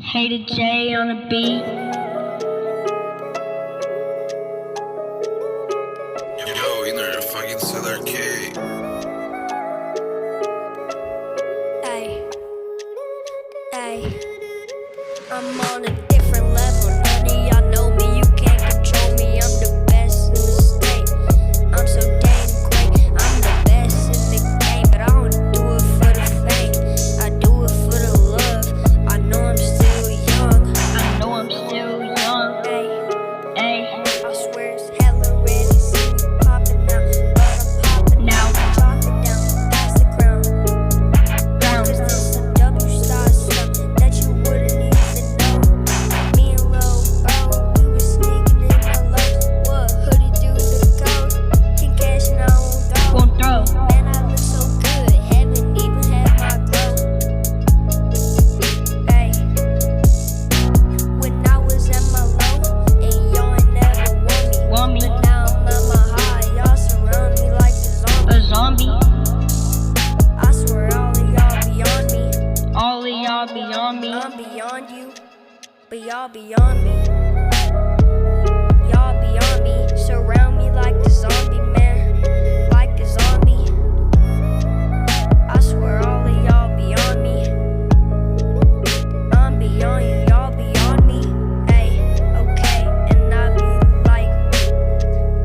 Hater J on the beat. Yo, inner fucking Seller K. Ay, ay, I'm on a different level. None of y'all know me, you can't control me. I'm the best in the state. I'm so dang great. I'm the best in the game, but I don't do it for the fame. I do it for the love. I know I'm still young. I know I'm still young. Ay, Ay, I swear it's hella ready. See me popping out, but I'm popping now, Drop it down, pass the crown. ground. Cause this a W-star stuff that you wouldn't even know. Me and Lil Bro, we was sneaking in the low. What hoodie do the code? Can cash and I won't Won't throw. Man, I look so good, haven't even had my glow. Ay, when I was at my low, and y'all ain't never Want me. But now I'm at my high, y'all surround me like a zombie. A zombie. I swear all of y'all beyond me. All of y'all beyond me. I'm beyond you, but y'all beyond me. Y'all beyond me, surround me like a zombie, man, like a zombie. I swear all of y'all beyond me. I'm beyond you, y'all beyond me. Ay, okay, and I be like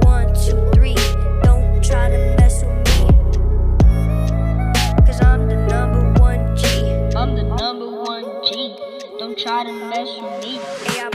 1, 2, 3. Don't try to mess with me, cause I'm the #1 G. I'm the #1 G. Don't try to mess with me. Ay, I